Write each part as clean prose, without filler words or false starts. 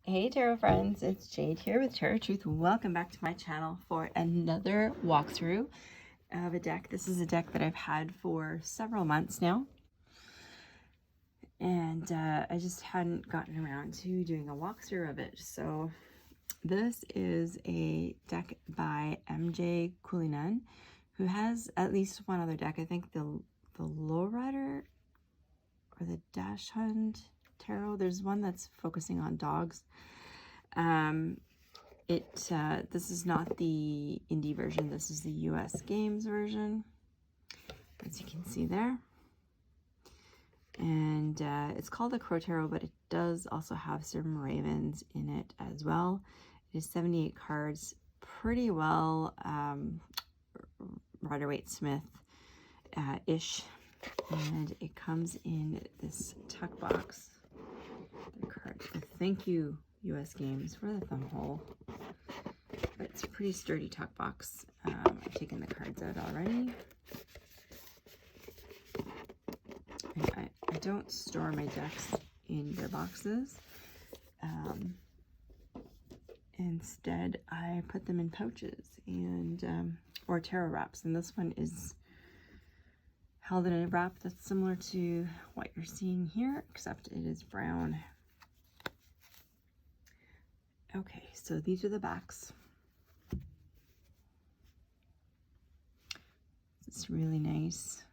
Hey tarot friends, it's Jade here with Tarot Truth. Welcome back to my channel for another walkthrough of a deck. This is a deck that I've had for several months now, and I just hadn't gotten around to doing a walkthrough of it. So this is a deck by MJ Cullinane, who has at least one other deck. I think the Lowrider or the Dash Hunt Tarot. There's one that's focusing on dogs. This is not the indie version. This is the US Games version, as you can see there. And it's called a Crow Tarot, but it does also have some ravens in it as well. It is 78 cards, pretty well Rider-Waite-Smith ish, and it comes in this tuck box. The cards. Thank you, US Games, for the thumb hole. But it's a pretty sturdy tuck box. I've taken the cards out already. And I don't store my decks in their boxes. Instead, I put them in pouches and or tarot wraps. And this one is held in a wrap that's similar to what you're seeing here, except it is brown. Okay, so these are the backs. It's really nice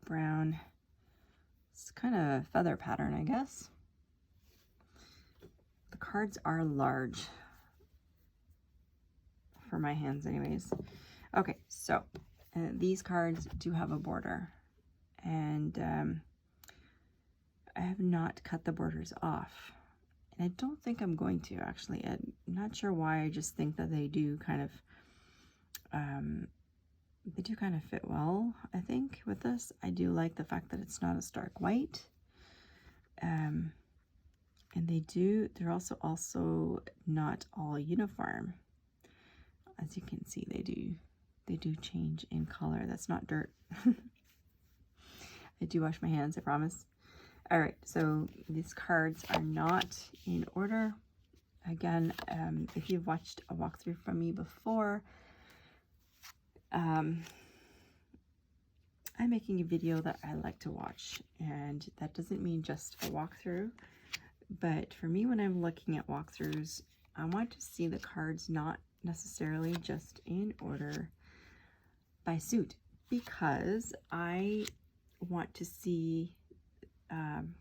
brown. It's kind of a feather pattern, I guess. The cards are large for my hands anyways. Okay, so these cards do have a border, and I have not cut the borders off. And I don't think I'm going to, actually. I'm not sure why. I just think that they do kind of fit well, I think, with this. I do like the fact that it's not a stark white. And they're also not all uniform. As you can see, they do change in color. That's not dirt. I do wash my hands, I promise. All right, so these cards are not in order. Again, if you've watched a walkthrough from me before, I'm making a video that I like to watch, and that doesn't mean just a walkthrough, but for me, when I'm looking at walkthroughs, I want to see the cards not necessarily just in order by suit, because I want to see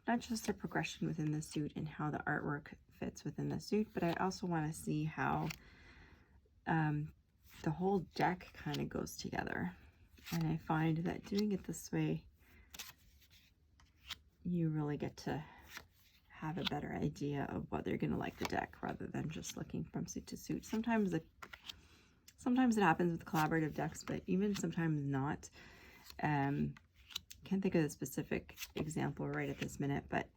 not just a progression within the suit and how the artwork fits within the suit, but I also want to see how the whole deck kind of goes together. And I find that doing it this way, you really get to have a better idea of whether you're going to like the deck rather than just looking from suit to suit. Sometimes it happens with collaborative decks, but even sometimes not. Can't think of a specific example right at this minute, but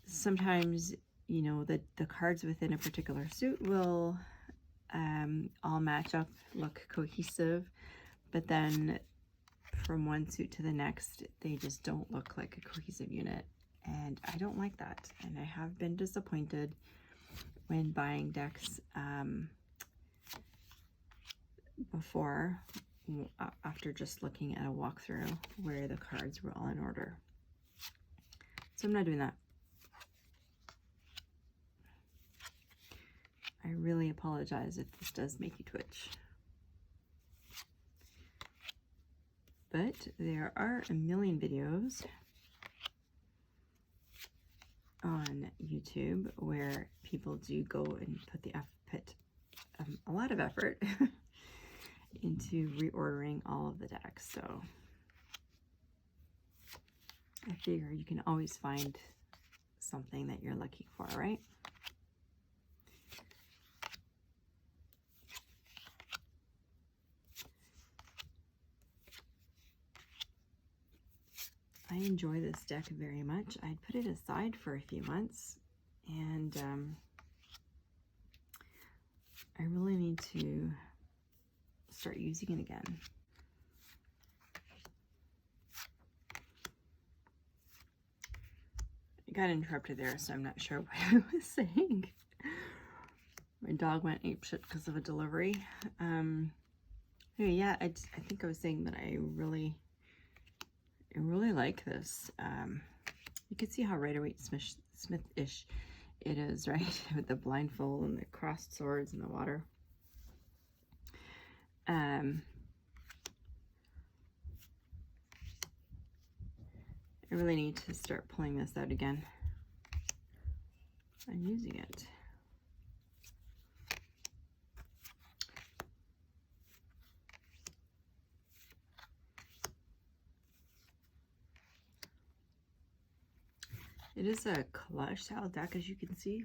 sometimes, you know, the cards within a particular suit will all match up, look cohesive, but then from one suit to the next, they just don't look like a cohesive unit, and I don't like that. And I have been disappointed when buying decks before, after just looking at a walkthrough where the cards were all in order. So I'm not doing that. I really apologize if this does make you twitch. But there are a million videos on YouTube where people do go and put a lot of effort into reordering all of the decks. So I figure you can always find something that you're looking for, right? I enjoy this deck very much. I'd put it aside for a few months, and I really need to start using it again. I got interrupted there, so I'm not sure what I was saying. My dog went apeshit because of a delivery. Anyway, yeah, I think I was saying that I really like this. You can see how Rider-Waite-Smith-ish it is, right? With the blindfold and the crossed swords in the water. I really need to start pulling this out again and using it. It is a collage style deck, as you can see,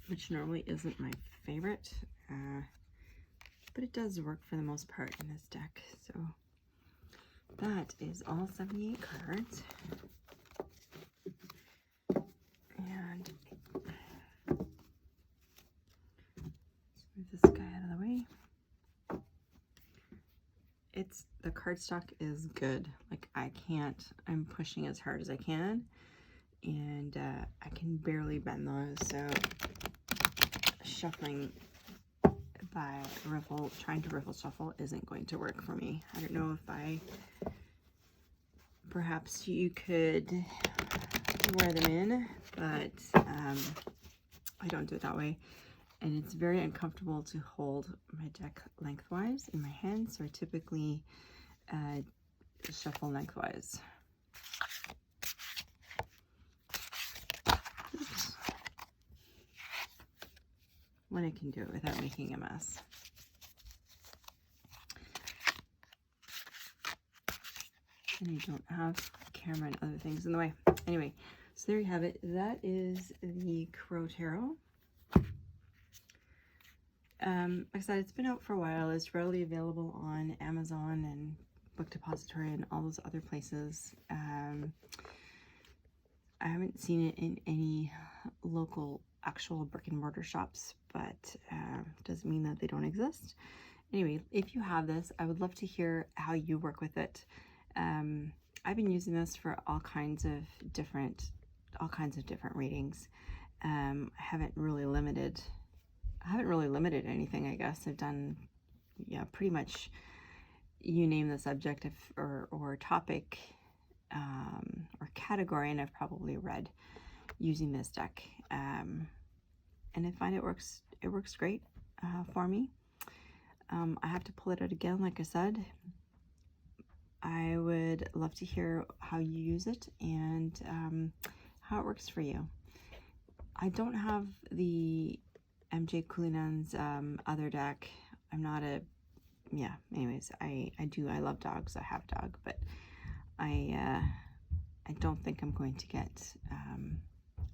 which normally isn't my favorite, but it does work for the most part in this deck. So that is all 78 cards. And let's move this guy out of the way. The cardstock is good. Like, I'm pushing as hard as I can, and I can barely bend those, so shuffling by trying to riffle shuffle isn't going to work for me. I don't know if perhaps you could wear them in, but I don't do it that way. And it's very uncomfortable to hold my deck lengthwise in my hands, so I typically shuffle lengthwise. Oops. When I can do it without making a mess. And I don't have camera and other things in the way. Anyway, so there you have it. That is the Crow Tarot. Like I said, it's been out for a while. It's readily available on Amazon and Book Depository and all those other places. I haven't seen it in any local actual brick and mortar shops, but doesn't mean that they don't exist. Anyway, if you have this, I would love to hear how you work with it. I've been using this for all kinds of different readings. I haven't really limited anything, I guess. I've done, yeah, pretty much you name the subject or topic or category, and I've probably read using this deck. And I find it works great for me. I have to pull it out again, like I said. I would love to hear how you use it and how it works for you. I don't have the MJ Cullinane's other deck. I'm not a, yeah, anyways, I love dogs. I have a dog, but I don't think I'm going to get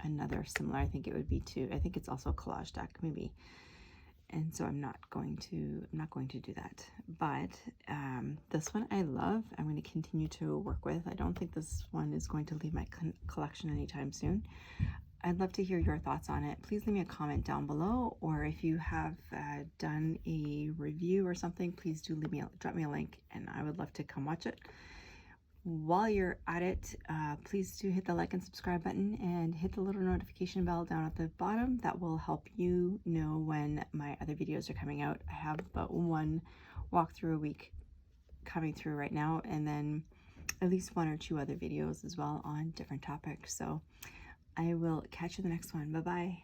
another similar. I think it would be I think it's also a collage deck, maybe. And so I'm not going to do that. But this one I love. I'm going to continue to work with. I don't think this one is going to leave my collection anytime soon. I'd love to hear your thoughts on it. Please leave me a comment down below, or if you have done a review or something, please do drop me a link, and I would love to come watch it. While you're at it, please do hit the like and subscribe button and hit the little notification bell down at the bottom. That will help you know when my other videos are coming out. I have about one walkthrough a week coming through right now, and then at least 1 or 2 other videos as well on different topics. So I will catch you in the next one. Bye-bye.